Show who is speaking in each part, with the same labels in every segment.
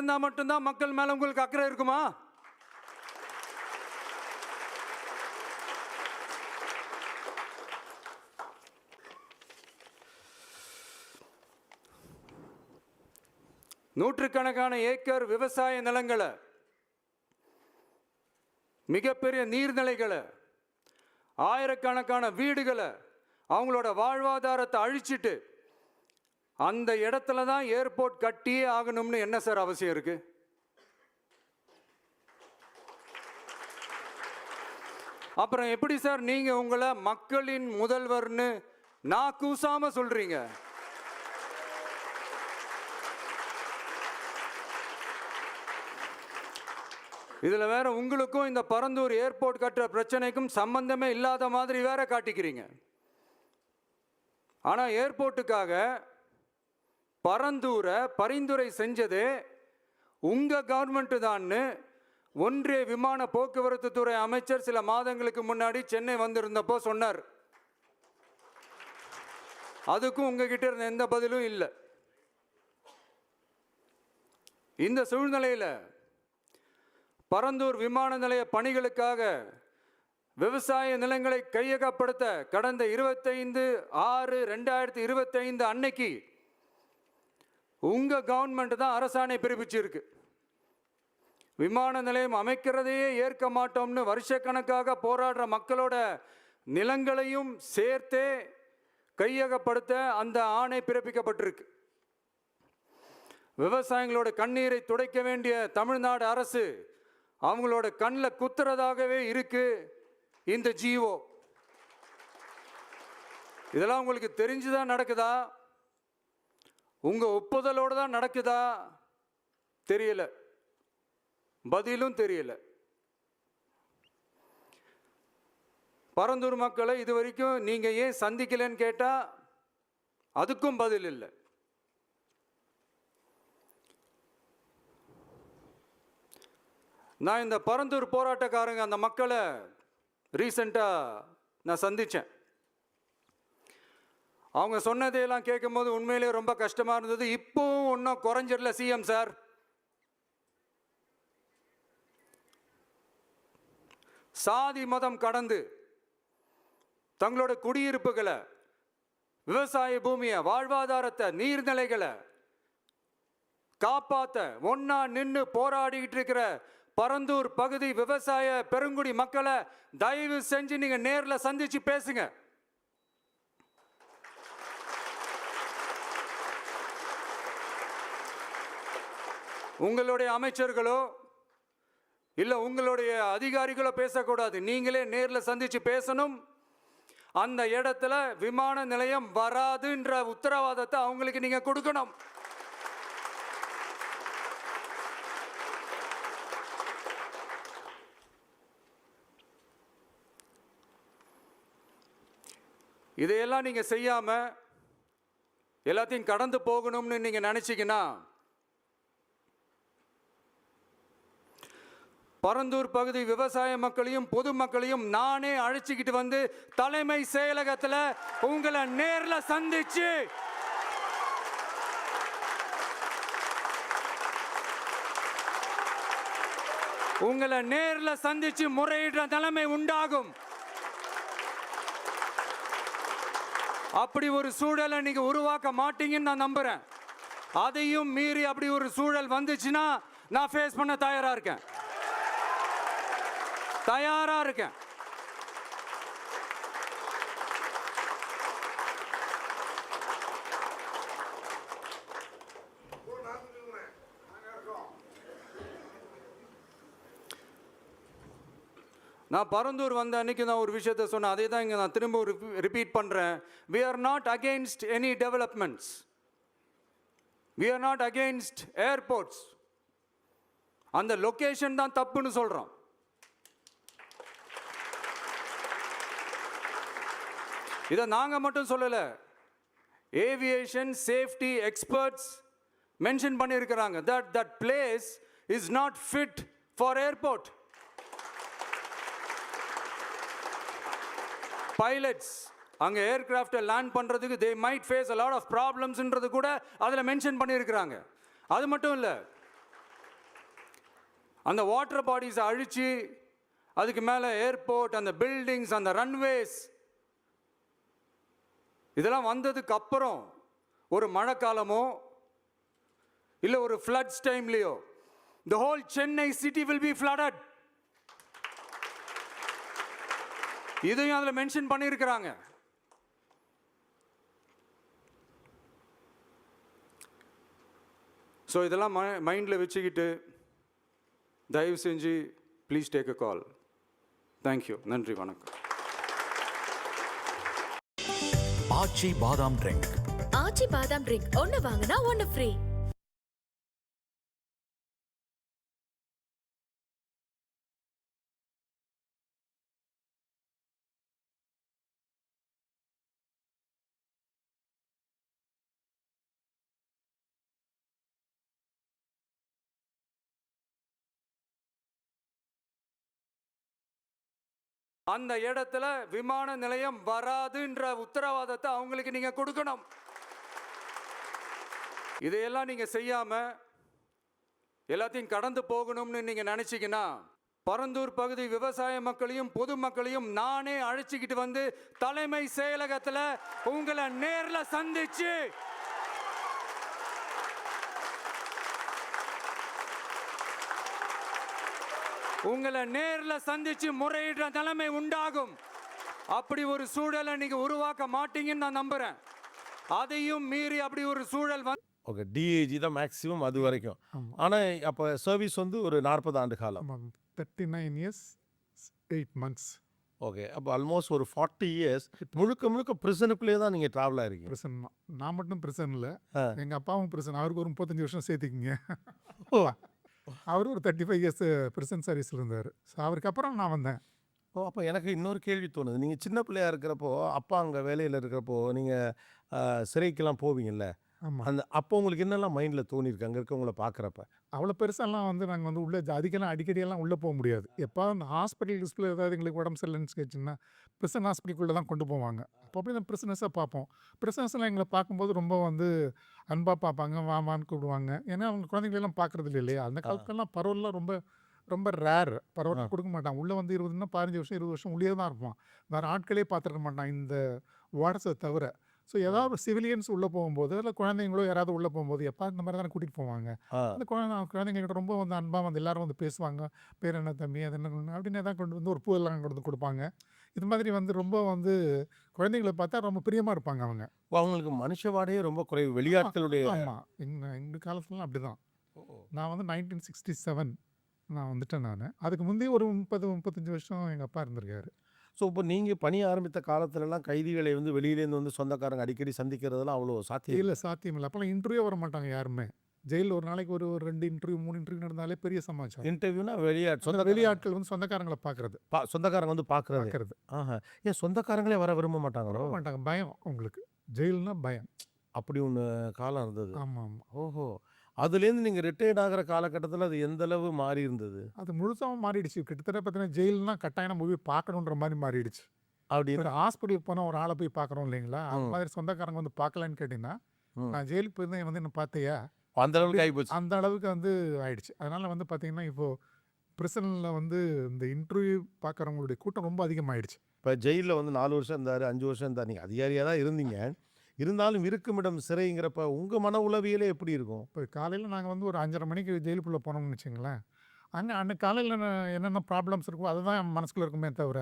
Speaker 1: இருந்தால் மட்டும்தான் மக்கள் மேலே உங்களுக்கு அக்கறை இருக்குமா? நூற்றுக்கணக்கான ஏக்கர் விவசாய நிலங்களை, மிகப்பெரிய நீர்நிலைகளை, ஆயிரக்கணக்கான வீடுகளை, அவங்களோட வாழ்வாதாரத்தை அழிச்சிட்டு அந்த இடத்துல தான் ஏர்போர்ட் கட்டியே ஆகணும்னு என்ன சார் அவசியம் இருக்கு? அப்புறம் எப்படி சார் நீங்க உங்களை மக்களின் முதல்வர்னு நான் கூசாம சொல்றீங்க? இதுல வேற உங்களுக்கும் இந்த பரந்தூர் ஏர்போர்ட் கட்டுற பிரச்சனைக்கும் சம்பந்தமே இல்லாத மாதிரி வேற காட்டிக்கிறீங்க. ஆனா ஏர்போர்ட்டுக்காக பரந்தூரை பரிந்துரை செஞ்சதே உங்க கவர்மெண்ட் தான்னு ஒன்றிய விமான போக்குவரத்து துறை அமைச்சர் சில மாதங்களுக்கு முன்னாடி சென்னை வந்திருந்தப்போ சொன்னார். அதுக்கும் உங்ககிட்ட இருந்த எந்த பதிலும் இல்லை. இந்த சூழ்நிலையில் பரந்தூர் விமான நிலைய பணிகளுக்காக விவசாய நிலங்களை கையகப்படுத்த கடந்த 25/6/2025 அன்னைக்கு உங்க கவர்மெண்ட் தான் அரசாணை பிறப்பிச்சிருக்கு. விமான நிலையம் அமைக்கிறதையே ஏற்க மாட்டோம்னு வருஷக்கணக்காக போராடுற மக்களோட நிலங்களையும் சேர்த்தே கையகப்படுத்த அந்த ஆணை பிறப்பிக்கப்பட்டிருக்கு. விவசாயிகளோட கண்ணீரை துடைக்க வேண்டிய தமிழ்நாடு அரசு அவங்களோட கண்ணில் குத்துறதாகவே இருக்கு இந்த ஜிஓ. இதெல்லாம் உங்களுக்கு தெரிஞ்சுதான் நடக்குதா, உங்க ஒப்புதலோடு தான் நடக்குதா தெரியல, பதிலும் தெரியல. பரந்தூர் மக்களை இது வரைக்கும் நீங்க ஏன் சந்திக்கலன்னு கேட்டா அதுக்கும் பதில் இல்லை. நான் இந்த பரந்தூர் போராட்டக்காரங்க அந்த மக்களை ரீசெண்டாக நான் சந்தித்தேன். அவங்க சொன்னதையெல்லாம் கேட்கும்போது உண்மையிலே ரொம்ப கஷ்டமாக இருந்தது. இப்போவும் ஒன்றும் குறைஞ்சிடல சிஎம் சார். சாதி மதம் கடந்து தங்களோட குடியிருப்புகளை, விவசாய பூமியை, வாழ்வாதாரத்தை, நீர்நிலைகளை காப்பாற்ற ஒன்னா நின்று போராடிக்கிட்டு இருக்கிற பரந்தூர் பகுதி விவசாய பெருங்குடி மக்களை தயவு செஞ்சு நீங்க நேர்ல சந்திச்சு பேசுங்க. உங்களுடைய அமைச்சர்களோ இல்ல உங்களுடைய அதிகாரிகளோ பேசக்கூடாது. நீங்களே நேர்ல சந்திச்சு பேசணும். அந்த இடத்துல விமான நிலையம் வராதுன்ற உத்தரவாதத்தை அவங்களுக்கு நீங்க கொடுக்கணும். இதையெல்லாம் நீங்கள் செய்யாமல் எல்லாத்தையும் கடந்து போகணும்னு நீங்கள் நினச்சிங்கன்னா பரந்தூர் பகுதி விவசாய மக்களையும் பொதுமக்களையும் நானே அழைச்சிக்கிட்டு வந்து தலைமை செயலகத்தில் உங்களை நேரில் சந்திச்சு முறையிடுற நிலைமை உண்டாகும். அப்படி ஒரு சூழலை நீங்க உருவாக்க மாட்டீங்கன்னு நான் நம்புறேன். அதையும் மீறி அப்படி ஒரு சூழல் வந்துச்சுன்னா நான் ஃபேஸ் பண்ண தயாரா இருக்கேன். நான் பரந்தூர் வந்த அன்னைக்கு நான் ஒரு விஷயத்தை சொன்னேன். அதே தான் இங்கே நான் திரும்ப ரிப்பீட் பண்ணுறேன். We are not against any developments. We are not against airports. அந்த லொக்கேஷன் தான் தப்புன்னு சொல்கிறோம். இதை நாங்கள் மட்டும் சொல்லலை, ஏவியேஷன் சேஃப்டி எக்ஸ்பர்ட்ஸ் மென்ஷன் பண்ணியிருக்கிறாங்க. that place is not fit for airport. Pilots அங்கே ஏர்கிராஃப்டை லேண்ட் பண்ணுறதுக்கு they might face a lot of problems ன்றது கூட அதில் மென்ஷன் பண்ணியிருக்கிறாங்க. அது மட்டும் இல்லை, அந்த வாட்டர் பாடிஸை அழித்து அதுக்கு மேலே ஏர்போர்ட், அந்த பில்டிங்ஸ், அந்த ரன்வேஸ் இதெல்லாம் வந்ததுக்கு அப்புறம் ஒரு மழைக்காலமோ இல்லை ஒரு floods டைம்லையோ the whole Chennai city will be flooded. இதையும் அதில் மென்ஷன் பண்ணியிருக்கிறாங்க. ஸோ இதெல்லாம் மைண்டில் வச்சுக்கிட்டு தயவு செஞ்சு please take a call. Thank you. நன்றி, வணக்கம்.
Speaker 2: ஆச்சி பாதாம் ட்ரிங்க்.
Speaker 3: ஆச்சி பாதாம் ட்ரிங்க் ஒன்னு வாங்கினா ஒன்னு ஃப்ரீ.
Speaker 1: அந்த இடத்துல விமான நிலையம் வராதுன்ற உத்தரவாதத்தை அவங்களுக்கு நீங்க கொடுக்கணும். இதையெல்லாம் நீங்க செய்யாம எல்லாத்தையும் கடந்து போகணும்னு நீங்க நினைச்சீங்கன்னா பரந்தூர் பகுதி விவசாய மக்களையும் பொதுமக்களையும் நானே அழைச்சிக்கிட்டு வந்து தலைமை செயலகத்துல உங்களை நேர்ல சந்திச்சு உங்களை நேர்ல சந்திச்சு முறையிடுற நிலைமை உண்டாகும். அப்படி ஒரு சூழலை நீங்க உருவாக்க மாட்டீங்கன்னு நான் நம்புறேன். அதையும் மீறி அப்படி ஒரு சூழல்
Speaker 4: ஓகே, டிஏஜி தான் மேக்ஸிமம் அது வரைக்கும். ஆனால் அப்போ சர்வீஸ் வந்து ஒரு 40 ஆண்டு காலம்.
Speaker 5: 39 years 8 months.
Speaker 4: ஓகே, அப்போ ஆல்மோஸ்ட் ஒரு 40 years முழுக்க முழுக்க ப்ரிசனுக்குள்ளே தான் நீங்கள் ட்ராவல் ஆகிருக்கீங்க.
Speaker 5: ப்ரிசன் நான் மட்டும் ப்ரிசன் இல்லை, எங்கள் அப்பாவும் ப்ரிசன். அவருக்கு ஒரு 35 வருஷம் சேர்த்துக்கிங்க.
Speaker 4: ஓ,
Speaker 5: அவர் ஒரு 35 years ப்ரிசன் சர்வீஸில் இருந்தார். ஸோ அவருக்கு அப்புறம் நான் வந்தேன்.
Speaker 4: ஓ, அப்போ எனக்கு இன்னொரு கேள்வி தோணுது. நீங்கள் சின்ன பிள்ளையா இருக்கிறப்போ அப்பா அங்கே வேலையில் இருக்கிறப்போ நீங்கள் சிறைக்கெல்லாம் போவீங்கல்ல,
Speaker 5: ஆமாம்.
Speaker 4: அப்போ உங்களுக்கு என்னெல்லாம் மைண்டில் தோணியிருக்கு அங்கே இருக்கவங்கள பார்க்குறப்ப?
Speaker 5: அவ்வளோ பெருசாலாம் நாங்கள் உள்ளே அதுக்கெல்லாம் அடிக்கடியெல்லாம் உள்ளே போக முடியாது. எப்போ அந்த ஹாஸ்பிட்டல் லிஸ்ட்டில் ஏதாவது எங்களுக்கு உடம்பு சரியில்லைன்னு கேட்டுச்சுன்னா ப்ரிசன் ஹாஸ்பிட்டலுக்குள்ளே தான் கொண்டு போவாங்க. அப்போ அப்படி தான் ப்ரிசனஸாக பார்ப்போம். ப்ரிசனஸ்லாம் எங்களை பார்க்கும்போது ரொம்ப அன்பாக பார்ப்பாங்க, வாமான்னு கூப்பிடுவாங்க. ஏன்னா அவங்க குழந்தைங்களெல்லாம் பார்க்குறது இல்லையா. அந்த காலத்துலலாம் பரவல்லாம் ரொம்ப ரொம்ப ரேர். பரவலாக கொடுக்க மாட்டான். உள்ளே 20 15 வருஷம் 20 வருஷம் உள்ளே தான் இருப்பான். வேறு ஆட்களே பார்த்துருக்க மாட்டான் இந்த வார்ட்ஸை தவிர. ஸோ ஏதாவது சிவிலியன்ஸ் உள்ளே போகும்போது இல்லை குழந்தைங்களோ யாராவது உள்ளே போகும்போது எப்போ இந்த மாதிரி தானே கூட்டிகிட்டு போவாங்க. அந்த குழந்தைங்ககிட்ட ரொம்ப அன்பாக எல்லோரும் பேசுவாங்க. பேர் என்ன தம்பி, அது என்ன அப்படின்னு எதாவது கொண்டு ஒரு பூவெல்லாம் கொண்டு கொடுப்பாங்க. இது மாதிரி ரொம்ப குழந்தைங்களை பார்த்தா ரொம்ப பிரியமாக இருப்பாங்க அவங்க.
Speaker 4: அவங்களுக்கு மனுஷவாடையே ரொம்ப குறைவு வெளியாட்களுடைய.
Speaker 5: ஆமாம், எங்கள் காலத்துலலாம் அப்படி தான். நான் 1967 நான் வந்துட்டேன். அதுக்கு முந்தைய ஒரு 30-35 வருஷம் எங்கள் அப்பா இருந்திருக்காரு.
Speaker 4: ஸோ இப்போ நீங்கள் பணி ஆரம்பித்த காலத்துலலாம் கைதிகளை வெளியிலேருந்து சொந்தக்காரங்க அடிக்கடி சந்திக்கிறதெல்லாம் அவ்வளோ சாத்தியம்
Speaker 5: இல்லை, சாத்தியம் இல்லை. அப்போலாம் இன்டர்வியூ வர மாட்டாங்க யாருமே. ஜெயிலில் ஒரு நாளைக்கு ஒரு 2 இன்டர்வியூ 3 இன்டர்வியூ நடந்தாலே பெரிய சமாச்சாரம்.
Speaker 4: இன்டர்வியூனா
Speaker 5: வெளியாட்கள் சொந்தக்காரங்களை பார்க்குறது,
Speaker 4: சொந்தக்காரங்க பார்க்குறது. ஆஹா, ஏன் சொந்தக்காரங்களே வர விரும்ப மாட்டாங்களோ?
Speaker 5: மாட்டாங்க, பயம் உங்களுக்கு. ஜெயில்னா பயம்.
Speaker 4: அப்படி ஒன்று காலம் இருந்தது.
Speaker 5: ஆமாம் ஆமாம்.
Speaker 4: ஓஹோ, அதுலேருந்து நீங்கள் ரிட்டையர்ட் ஆகிற காலகட்டத்தில் அது எந்த அளவு மாறி இருந்தது?
Speaker 5: அது முழுசாக மாறிடுச்சு. கிட்டத்தட்ட பார்த்தீங்கன்னா ஜெயில்னா கட்டாயம் மூவி பார்க்கணுன்ற மாதிரி மாறிடுச்சு.
Speaker 4: அப்படி
Speaker 5: ஹாஸ்பிட்டலுக்கு போனால் ஒரு ஆளை போய் பார்க்குறோம் இல்லைங்களா, அந்த மாதிரி சொந்தக்காரங்க பார்க்கலான்னு கேட்டிங்கன்னா நான் ஜெயிலுக்கு போய் என்ன பார்த்தியா
Speaker 4: அந்த அளவுக்கு ஆகிப்போச்சு.
Speaker 5: அந்த அளவுக்கு ஆயிடுச்சு. அதனால் பார்த்தீங்கன்னா இப்போது ப்ரிசனில் இந்த இன்டர்வியூ பார்க்குறவங்களுடைய கூட்டம் ரொம்ப அதிகமாகிடுச்சு.
Speaker 4: இப்போ ஜெயிலில் 4 வருஷம் இருந்தார், 5 வருஷம் இருந்தார், நீங்கள் அதிகாரியாக தான் இருந்தீங்க. இருந்தாலும் இருக்குமிடம் சிறைங்கிறப்ப உங்கள் மன உளவியலே எப்படி இருக்கும்?
Speaker 5: இப்போ காலையில் நாங்கள் ஒரு 5:30 மணிக்கு ஜெயிலுக்குள்ளே போனோம்னு வச்சுங்களேன். அன்றைக்கு காலையில் என்னென்ன ப்ராப்ளம்ஸ் இருக்கோ அதை தான் என் மனசுக்குள்ளே இருக்குமே தவிர,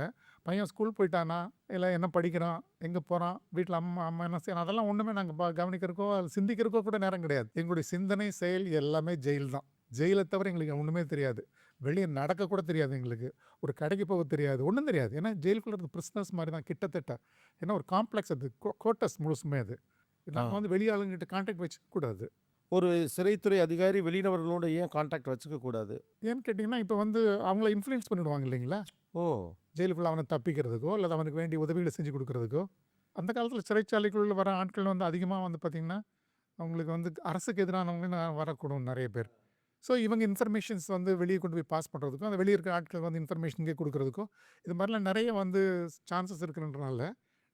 Speaker 5: பையன் ஸ்கூல் போயிட்டானா, இல்லை என்ன படிக்கிறான், எங்கே போகிறான், வீட்டில் அம்மா என்ன செய்யணும், அதெல்லாம் ஒன்றுமே நாங்கள் கவனிக்கிறக்கோ சிந்திக்கிறக்கோ கூட நேரம் கிடையாது. எங்களுடைய சிந்தனை செயல் எல்லாமே ஜெயில் தான். ஜெயிலை தவிர எங்களுக்கு ஒன்றுமே தெரியாது. வெளியே நடக்கக்கூட தெரியாது எங்களுக்கு. ஒரு கடைக்கு போக தெரியாது, ஒன்றும் தெரியாது. ஏன்னா ஜெயிலுக்குள்ளே இருக்க பிரிஸ்னஸ் மாதிரி தான் கிட்டத்தட்ட. ஏன்னா ஒரு காம்ப்ளெக்ஸ், அது கோட்டஸ் முழுசுமே. அது நாங்கள் வெளியாளுங்கிட்ட கான்டாக்ட் வச்சுக்கூடாது.
Speaker 4: ஒரு சிறைத்துறை அதிகாரி வெளிநபர்களோட ஏன் கான்டாக்ட் வச்சுக்கக்கூடாது?
Speaker 5: ஏன்னு கேட்டிங்கன்னா இப்போ அவங்கள இன்ஃப்ளூயன்ஸ் பண்ணிவிடுவாங்க இல்லைங்களா.
Speaker 4: ஓ,
Speaker 5: ஜெயிலுக்குள்ளே அவனை தப்பிக்கிறதுக்கோ இல்லை அவனுக்கு வேண்டிய உதவிகளை செஞ்சு கொடுக்குறதுக்கோ. அந்த காலத்தில் சிறைச்சாலைக்குள்ளே வர ஆட்கள் அதிகமாக பார்த்திங்கன்னா அவங்களுக்கு அரசுக்கு எதிரானவங்க வரக்கூடும் நிறைய பேர். ஸோ இவங்க இன்ஃபர்மேஷன்ஸ் வெளியே கொண்டு போய் பாஸ் பண்ணுறதுக்கும், அந்த வெளியே இருக்கிற ஆட்கள் இன்ஃபர்மேஷனுக்கே கொடுக்குறதுக்கோ இது மாதிரிலாம் நிறைய சான்சஸ் இருக்குன்றனால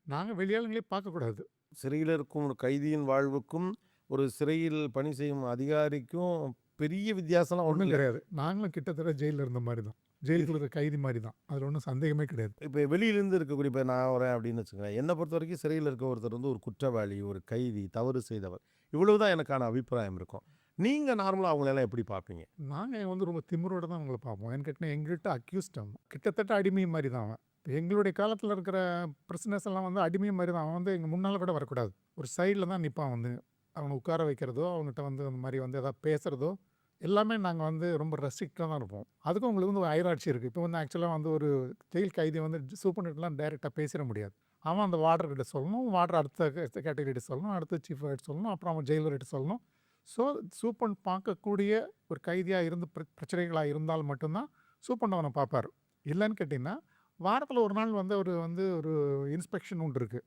Speaker 5: நாங்கள் வெளியாளுங்களே பார்க்கக்கூடாது.
Speaker 4: சிறையில் இருக்கும் ஒரு கைதியின் வாழ்வுக்கும் ஒரு சிறையில் பணி செய்யும் அதிகாரிக்கும் பெரிய வித்தியாசம்லாம்
Speaker 5: ஒன்றும்
Speaker 4: ஒன்றும்
Speaker 5: கிடையாது. நாங்களும் கிட்டத்தட்ட ஜெயிலில் இருந்த மாதிரி தான். ஜெயிலுக்குள்ள இருக்க கைதி மாதிரி தான். அதில் ஒன்றும் சந்தேகமே கிடையாது.
Speaker 4: இப்போ வெளியிலேருந்து இருக்கக்கூடிய இப்போ நான் வரேன் அப்படின்னு வச்சுக்கோங்களேன், என்னை பொறுத்த வரைக்கும் சிறையில் இருக்க ஒருத்தர் வந்து ஒரு குற்றவாளி, ஒரு கைதி, தவறு செய்தவர், இவ்வளவு தான் எனக்கான அபிப்பிராயம் இருக்கும். நீங்கள் நார்மலாக அவங்களெல்லாம் எப்படி பார்ப்பீங்க?
Speaker 5: நாங்கள் வந்து ரொம்ப திமிரோட தான் அவங்கள பார்ப்போம். ஏன்னு கேட்டால் எங்கள்கிட்ட அக்யூஸ்ட் அவன் கிட்டத்தட்ட அடிமை மாதிரி தான் அவன். இப்ப எங்களுடைய காலத்தில் இருக்கிற பிரிசனர்ஸ் எல்லாம் வந்து அடிமை மாதிரி தான். அவன் வந்து எங்கள் முன்னால் கூட வரக்கூடாது. ஒரு சைடில் தான் நிற்பான் வந்து. அவனை உட்கார வைக்கிறதோ, அவங்ககிட்ட வந்து அந்த மாதிரி வந்து எதாவது பேசுகிறதோ எல்லாமே நாங்கள் வந்து ரொம்ப ரெஸ்ட்ரிக்டாக தான் இருப்போம். அதுக்கும் உங்களுக்கு வந்து ஒரு ஹைரார்ச்சி இருக்குது. இப்போ வந்து ஆக்சுவலாக வந்து ஒரு ஜெயில் கைதி வந்து சூப்பர்டென்ட்லாம் டைரெக்டாக பேசிட முடியாது. அவன் அந்த வார்டர்கிட்ட சொல்லணும், வார்டர் அடுத்த கேட்டகரிகிட்ட சொல்லணும், அடுத்து சீஃப் கிட்ட சொல்லணும், அப்புறம் அவன் ஜெயிலர்கிட்ட சொல்லணும். ஸோ சூப்பர்ட் பார்க்கக்கூடிய ஒரு கைதியாக இருந்து பிரச்சனைகளாக இருந்தால் மட்டும்தான் சூப்பர்ட் அவனை பார்ப்பார். இல்லைன்னு கேட்டிங்கன்னா வாரத்தில் ஒரு நாள் வந்து ஒரு இன்ஸ்பெக்ஷன் ஒன்று இருக்குது.